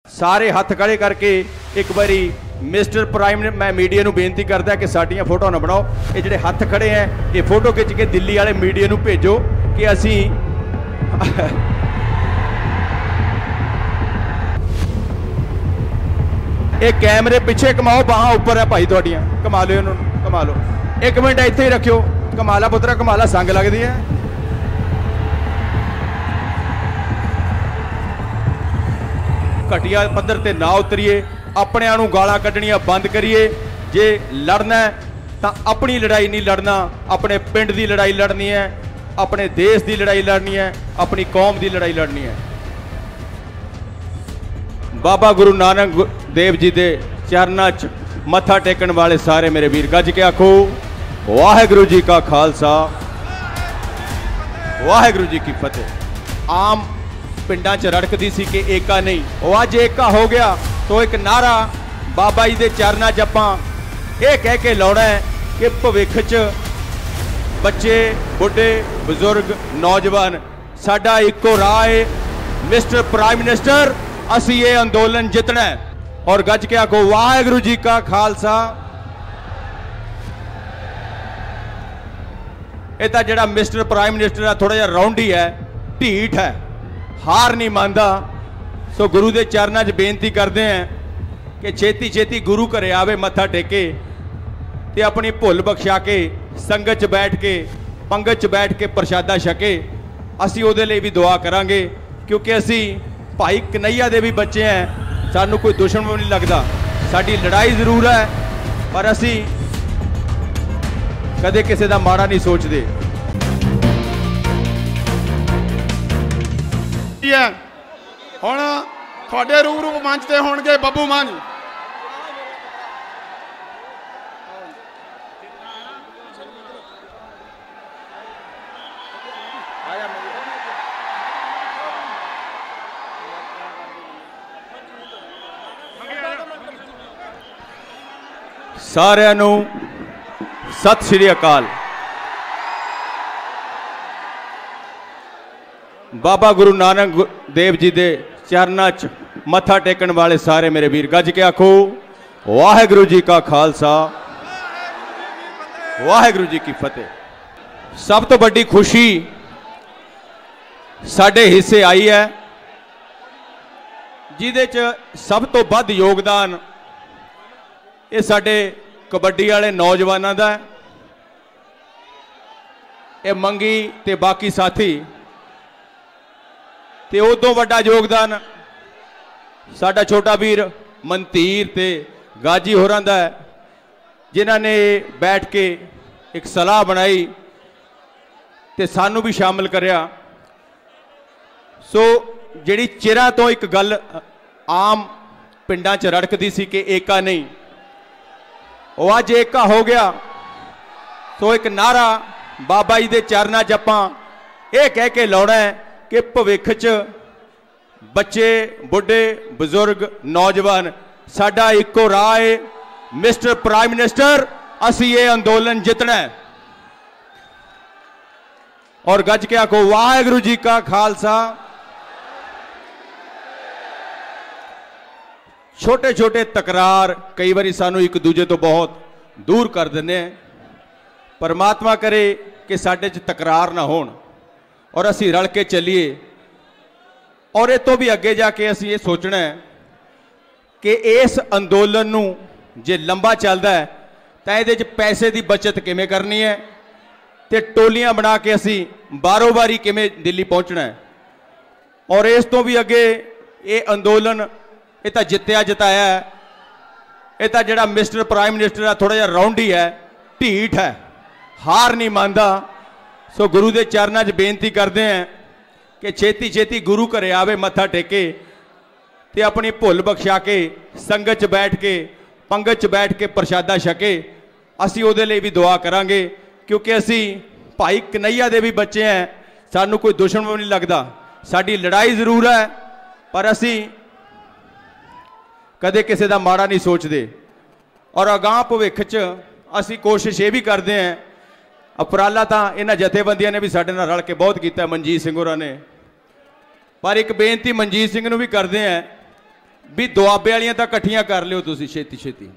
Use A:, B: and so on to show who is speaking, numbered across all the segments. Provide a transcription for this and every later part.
A: सारे हथ खड़े करके एक बारी मिस्टर प्राइम ने मैं मीडिया नूं बेनती करदा कि साडियां फोटो ना बनाओ, ये जिहड़े हथ खड़े हैं ये फोटो खिंच के दिल्ली वाले मीडिया नूं भेजो कि असी ये कैमरे पिछे कमाओ, बाहां ऊपर है भाई तुहाडियां, कमा लो इन्होंने, कमा लो। एक मिनट इत्थे ही रखियो, कमाला पुत्रा कमाला, संग लगदी है। घटिया पद्धर ते ना उतरीए, अपने नूं गालां कड्ढणियां बंद करिए। जे लड़ना है तो अपनी लड़ाई नहीं लड़ना, अपने पिंड की लड़ाई लड़नी है, अपने देश की लड़ाई लड़नी है, अपनी कौम की लड़ाई लड़नी है। बाबा गुरु नानक देव जी के चरणों च मत्था टेकन वाले सारे मेरे वीर गज के आखो वाहिगुरू जी का खालसा वाहिगुरू जी की फतेह। आम पिंडां च रड़कदी सी कि एका नहीं, वो अज एका हो गया तो एक नारा बाबा जी के चरणों च आपां ये कह के लाउणा है कि भविख च बच्चे बुढ़े बजुर्ग नौजवान साडा इको राह है, मिस्टर प्राइम मिनिस्टर असी ये अंदोलन जितना है। और गज के आखो वाहिगुरू जी का खालसा। ये तो जिहड़ा मिस्टर प्राइम मिनिस्टर है थोड़ा जिहा रौंडी है, ढीठ है, हार नहीं मानता। सो गुरु के चरणों च बेनती करते हैं कि छेती छेती गुरु घरे आवे, मत्था टेके ते अपनी भुल बख्शा के संगत च बैठ के पंगत च बैठ के प्रशादा छके। असी उहदे लई भी दुआ करांगे क्योंकि असी भाई कन्हैया दे भी बच्चे हैं, सानू कोई दुश्मन नहीं लगता। साडी लड़ाई जरूर है पर असी कदे किसी का माड़ा नहीं सोचते।
B: हुण तुहाडे रूबरू मंच ते होणगे बब्बू मान।
A: सारिਆਂ ਨੂੰ सत श्री अकाल। बाबा गुरु नानक देव जी के चरणों च मत्था टेकन वाले सारे मेरे वीर गज के आखो वाहिगुरू जी का खालसा वाहिगुरू जी की फतेह। सब तो बड़ी खुशी साडे हिस्से आई है जिहदे च सब तो वध योगदान ये साडे कबड्डी वाले नौजवानों का। ये मंगी ते बाकी साथी ते उदों वड्डा योगदान साडा छोटा वीर मनतीर ते गाजी होरां दा है, जिन्हां ने बैठ के एक सलाह बनाई ते सानू भी शामिल करिया। सो जिहड़ी चिरां तो एक गल आम पिंडां च रड़कदी सी कि एका नहीं, वो अज एका हो गया तो एक नारा बाबा जी के चरणों च आपां ये कह के लाउणा है कि भविख च बच्चे बुढ़े बजुर्ग नौजवान साडा इको राह है, मिस्टर प्राइम मिनिस्टर असी ये अंदोलन जितना है। और गज के आखो वाहिगुरू जी का खालसा। छोटे छोटे तकरार कई बारी सानू एक दूजे तो बहुत दूर कर देने हैं। परमात्मा करे कि साडे च तकरार ना होण और असी रल के चलीए। और इस तो भी अगे जाके असी ये सोचना है कि इस अंदोलन नू जे लंबा चलता है तो ये पैसे की बचत किमें करनी है ते टोलियां बना के असी बारों बारी किमें दिल्ली पहुँचना है। और इस तो भी अगे ये अंदोलन ये तो जितया जिताया है। ये तो जिहड़ा मिस्टर प्राइम मिनिस्टर है थोड़ा जिहा रौंडी है, ढीठ है, हार नहीं मानता। सो गुरु के चरणों च बेनती करते हैं कि छेती छेती गुरु घरे आवे, मत्था टेके ते अपनी भुल बख्शा के संगत च बैठ के पंगत च बैठ के प्रशादा छके। असी उहदे लई भी दुआ करांगे क्योंकि असी भाई कन्हैया दे भी बच्चे हैं, सानू कोई दुश्मन नहीं लगता। साडी लड़ाई जरूर है पर असी कदे किसी का माड़ा नहीं सोचते। और अगाह भविख च असी कोशिश ये भी करते हैं, उपराला तो इन्हां जथेबंदियों ने भी साडे नाल रल के बहुत किया, मनजीत सिंह होरां ने, पर एक बेनती मनजीत सिंह नूं भी करते हैं भी ਦੁਆਬੇ ਵਾਲੀਆਂ ਤਾਂ ਇਕੱਠੀਆਂ ਕਰ ਲਿਓ ਤੁਸੀਂ ਛੇਤੀ ਛੇਤੀ,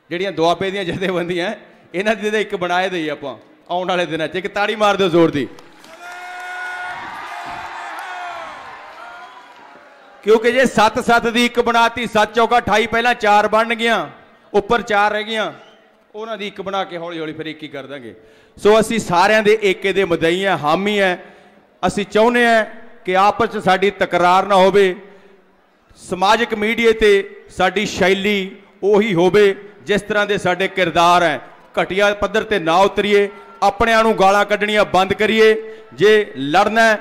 A: ਜਿਹੜੀਆਂ ਦੁਆਬੇ ਦੀਆਂ ਜਥੇਬੰਦੀਆਂ ਇਹਨਾਂ ਦੀ ਤਾਂ ਇੱਕ ਬਣਾਏ ਦੇਈ ਆਪਾਂ ਆਉਣ ਵਾਲੇ ਦਿਨਾਂ 'ਚ। ਇੱਕ ਤਾੜੀ ਮਾਰ ਦਿਓ ਜ਼ੋਰ ਦੀ, क्योंकि जे 7-7 ਦੀ ਇੱਕ ਬਣਾਤੀ, 7 ਚੌਕਾ 28, ਪਹਿਲਾਂ 4 ਬਣ ਗਈਆਂ, ਉੱਪਰ 4 ਰਹਿ ਗਈਆਂ, ਉਹਨਾਂ ਦੀ ਇੱਕ ਬਣਾ ਕੇ ਹੌਲੀ ਹੌਲੀ ਫਿਰ ਇੱਕ ਹੀ ਕਰ ਦਾਂਗੇ। ਸੋ ਅਸੀਂ ਸਾਰਿਆਂ ਦੇ ਏਕੇ ਦੇ ਮਦਈ ਹਾਂ, ਹਾਮੀ ਹੈ। ਅਸੀਂ ਚਾਹੁੰਦੇ ਹਾਂ ਕਿ ਆਪਸ 'ਚ ਸਾਡੀ ਤਕਰਾਰ ਨਾ ਹੋਵੇ, ਸਮਾਜਿਕ ਮੀਡੀਆ ਤੇ ਸਾਡੀ ਸ਼ੈਲੀ ਉਹੀ ਹੋਵੇ ਜਿਸ ਤਰ੍ਹਾਂ ਦੇ ਸਾਡੇ ਕਿਰਦਾਰ ਹੈ। ਘਟੀਆ ਪੱਧਰ ਤੇ ਨਾ ਉਤਰੀਏ, ਆਪਣਿਆਂ ਨੂੰ ਗਾਲਾਂ ਕੱਢਣੀਆਂ ਬੰਦ ਕਰੀਏ। ਜੇ ਲੜਨਾ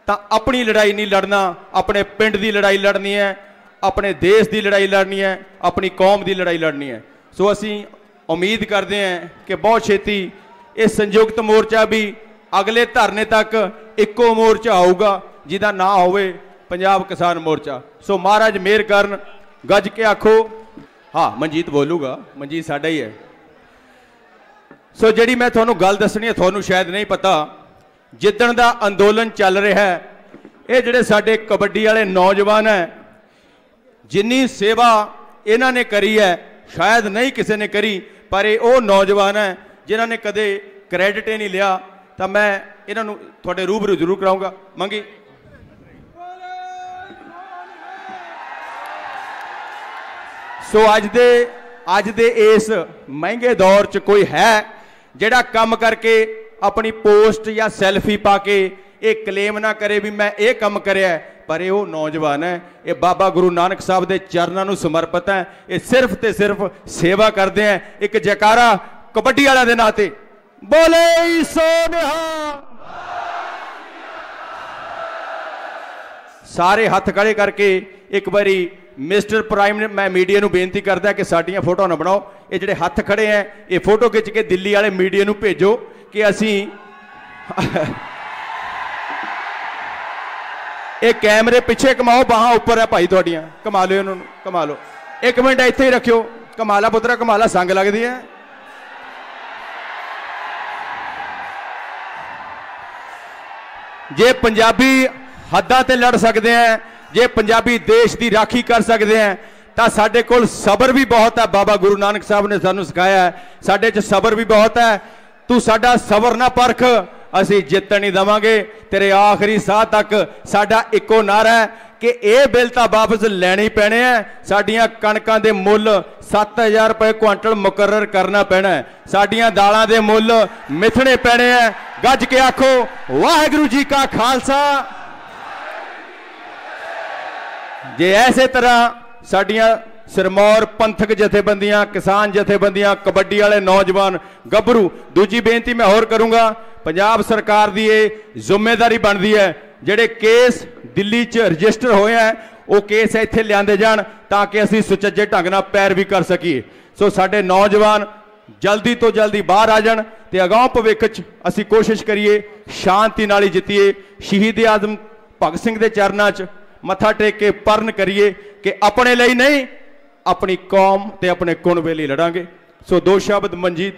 A: ਤਾਂ ਆਪਣੀ ਲੜਾਈ ਨਹੀਂ ਲੜਨਾ, ਆਪਣੇ ਪਿੰਡ ਦੀ ਲੜਾਈ ਲੜਨੀ ਹੈ, ਆਪਣੇ ਦੇਸ਼ ਦੀ ਲੜਾਈ ਲੜਨੀ ਹੈ, ਆਪਣੀ ਕੌਮ ਦੀ ਲੜਾਈ ਲੜਨੀ ਹੈ। ਸੋ ਅਸੀਂ ਉਮੀਦ ਕਰਦੇ ਹਾਂ ਕਿ ਬਹੁਤ ਛੇਤੀ ਇਹ ਸੰਯੁਕਤ ਮੋਰਚਾ ਵੀ ਅਗਲੇ ਧਰਨੇ ਤੱਕ ਇੱਕੋ ਮੋਰਚਾ ਆਊਗਾ ਜਿਹਦਾ ਨਾਂ ਹੋਵੇ ਪੰਜਾਬ ਕਿਸਾਨ ਮੋਰਚਾ। ਸੋ ਮਹਾਰਾਜ ਮਿਹਰ ਕਰਨ, ਗੱਜ ਕੇ ਆਖੋ। ਹਾਂ, ਮਨਜੀਤ ਬੋਲੂਗਾ, ਮਨਜੀਤ ਸਾਡਾ ਹੀ ਹੈ। ਸੋ ਜਿਹੜੀ ਮੈਂ ਤੁਹਾਨੂੰ ਗੱਲ ਦੱਸਣੀ ਹੈ, ਤੁਹਾਨੂੰ ਸ਼ਾਇਦ ਨਹੀਂ ਪਤਾ, ਜਿੱਦਣ ਦਾ ਅੰਦੋਲਨ ਚੱਲ ਰਿਹਾ ਹੈ, ਇਹ ਜਿਹੜੇ ਸਾਡੇ ਕਬੱਡੀ ਵਾਲੇ ਨੌਜਵਾਨ ਹੈ, ਜਿੰਨੀ ਸੇਵਾ ਇਹਨਾਂ ਨੇ ਕਰੀ ਹੈ ਸ਼ਾਇਦ ਨਹੀਂ ਕਿਸੇ ਨੇ ਕਰੀ, ਪਰ ਇਹ ਉਹ ਨੌਜਵਾਨ ਹੈ ਜਿਨ੍ਹਾਂ ਨੇ ਕਦੇ ਕ੍ਰੈਡਿਟ ਹੀ ਨਹੀਂ ਲਿਆ। ਤਾਂ ਮੈਂ ਇਹਨਾਂ ਨੂੰ ਤੁਹਾਡੇ ਰੂਬਰੂ ਜ਼ਰੂਰ ਕਰਾਉਂਗਾ। ਮੰਗੀ ਸੋ ਅੱਜ ਦੇ ਇਸ ਮਹਿੰਗੇ ਦੌਰ 'ਚ ਕੋਈ ਹੈ ਜਿਹੜਾ ਕੰਮ ਕਰਕੇ ਆਪਣੀ ਪੋਸਟ ਜਾਂ ਸੈਲਫੀ ਪਾ ਕੇ ਇਹ ਕਲੇਮ ਨਾ ਕਰੇ ਵੀ ਮੈਂ ਇਹ ਕੰਮ ਕਰਿਆ, ਪਰ ਇਹ ਉਹ ਨੌਜਵਾਨ ਹੈ, ਇਹ ਬਾਬਾ ਗੁਰੂ ਨਾਨਕ ਸਾਹਿਬ ਦੇ ਚਰਨਾਂ ਨੂੰ ਸਮਰਪਿਤ ਹੈ। ਇਹ ਸਿਰਫ ਤੇ ਸਿਰਫ ਸੇਵਾ ਕਰਦੇ ਹੈ। ਇੱਕ ਜੈਕਾਰਾ ਕਬੱਡੀ ਵਾਲਿਆਂ ਦੇ ਨਾਂ ਤੇ, ਬੋਲੇ ਸੋ ਨਿਹਾਲ। ਸਾਰੇ ਹੱਥ ਖੜੇ ਕਰਕੇ ਇੱਕ ਵਾਰੀ ਮਿਸਟਰ ਪ੍ਰਾਈਮ ਨੇ, ਮੈਂ ਮੀਡੀਆ ਨੂੰ ਬੇਨਤੀ ਕਰਦਾ ਕਿ ਸਾਡੀਆਂ ਫੋਟੋ ਨਾ ਬਣਾਓ। ਇਹ ਜਿਹੜੇ ਹੱਥ ਖੜੇ ਹੈ, ਇਹ ਫੋਟੋ ਖਿੱਚ ਕੇ ਦਿੱਲੀ ਵਾਲੇ ਮੀਡੀਆ ਨੂੰ ਭੇਜੋ ਕਿ ਅਸੀਂ ਇਹ ਕੈਮਰੇ ਪਿੱਛੇ ਘਮਾਓ, ਬਾਹਾਂ ਉੱਪਰ ਹੈ ਭਾਈ ਤੁਹਾਡੀਆਂ, ਘਮਾ ਲਿਓ ਇਹਨਾਂ ਨੂੰ, ਘਮਾ ਲਓ। ਇੱਕ ਮਿੰਟ ਇੱਥੇ ਹੀ ਰੱਖਿਓ, ਕਮਾਲਾ ਪੁੱਤਰਾ ਕਮਾਲਾ, ਸੰਗ ਲੱਗਦੀ ਹੈ। ਜੇ ਪੰਜਾਬੀ ਹੱਦਾਂ ਤੇ ਲੜ ਸਕਦੇ ਹੈ, ਜੇ ਪੰਜਾਬੀ ਦੇਸ਼ ਦੀ ਰਾਖੀ ਕਰ ਸਕਦੇ ਹੈ, ਤਾਂ ਸਾਡੇ ਕੋਲ ਸਬਰ ਵੀ ਬਹੁਤ ਹੈ। ਬਾਬਾ ਗੁਰੂ ਨਾਨਕ ਸਾਹਿਬ ਨੇ ਸਾਨੂੰ ਸਿਖਾਇਆ ਹੈ, ਸਾਡੇ 'ਚ ਸਬਰ ਵੀ ਬਹੁਤ ਹੈ। ਤੂੰ ਸਾਡਾ ਸਬਰ ਨਾ ਪਰਖ, ਅਸੀਂ ਜਿੱਤਣ ਨਹੀਂ ਦੇਵਾਂਗੇ ਤੇਰੇ ਆਖਰੀ ਸਾਹ ਤੱਕ। ਸਾਡਾ ਇੱਕੋ ਨਾਰਾ ਹੈ ਕਿ ਇਹ ਬਿੱਲ ਤਾਂ ਵਾਪਸ ਲੈਣੇ ਪੈਣੇ ਹੈ। ਸਾਡੀਆਂ ਕਣਕਾਂ ਦੇ ਮੁੱਲ 7000 ਰੁਪਏ ਕੁਆਂਟਲ ਮੁਕਰਰ ਕਰਨਾ ਪੈਣਾ ਹੈ। ਸਾਡੀਆਂ ਦਾਲਾਂ ਦੇ ਮੁੱਲ ਮਿਥਣੇ ਪੈਣੇ ਹੈ। ਗੱਜ ਕੇ ਆਖੋ ਵਾਹਿਗੁਰੂ ਜੀ ਕਾ ਖਾਲਸਾ। ਜੇ ਐਸੇ ਤਰ੍ਹਾਂ ਸਾਡੀਆਂ ਸਿਰਮੌਰ ਪੰਥਕ ਜਥੇਬੰਦੀਆਂ, ਕਿਸਾਨ ਜਥੇਬੰਦੀਆਂ, ਕਬੱਡੀ ਵਾਲੇ ਨੌਜਵਾਨ, ਗੱਭਰੂ, ਦੂਜੀ ਬੇਨਤੀ ਮੈਂ ਹੋਰ ਕਰੂੰਗਾ, ਪੰਜਾਬ ਸਰਕਾਰ ਦੀ ਇਹ ਜ਼ਿੰਮੇਵਾਰੀ ਬਣਦੀ ਹੈ ਜਿਹੜੇ ਕੇਸ ਦਿੱਲੀ 'ਚ ਰਜਿਸਟਰ ਹੋਏ ਹੈ ਉਹ ਕੇਸ ਇੱਥੇ ਲਿਆਂਦੇ ਜਾਣ ਤਾਂ ਕਿ ਅਸੀਂ ਸੁਚੱਜੇ ਢੰਗ ਨਾਲ ਪੈਰਵੀ ਕਰ ਸਕੀਏ। ਸੋ ਸਾਡੇ ਨੌਜਵਾਨ ਜਲਦੀ ਤੋਂ ਜਲਦੀ ਬਾਹਰ ਆ ਜਾਣ ਤੇ ਅਗਾਂਹ ਭਵਿੱਖ 'ਚ ਅਸੀਂ ਕੋਸ਼ਿਸ਼ ਕਰੀਏ ਸ਼ਾਂਤੀ ਨਾਲ ਹੀ ਜਿੱਤੀਏ। ਸ਼ਹੀਦ ਆਜ਼ਮ ਭਗਤ ਸਿੰਘ ਦੇ ਚਰਨਾਂ 'ਚ ਮੱਥਾ ਟੇਕ ਕੇ ਪਰਨ ਕਰੀਏ ਕਿ ਆਪਣੇ ਲਈ ਨਹੀਂ, ਆਪਣੀ ਕੌਮ ਤੇ ਆਪਣੇ ਕੁਨਬੇ ਲਈ ਲੜਾਂਗੇ। ਸੋ ਦੋ ਸ਼ਬਦ ਮਨਜੀਤ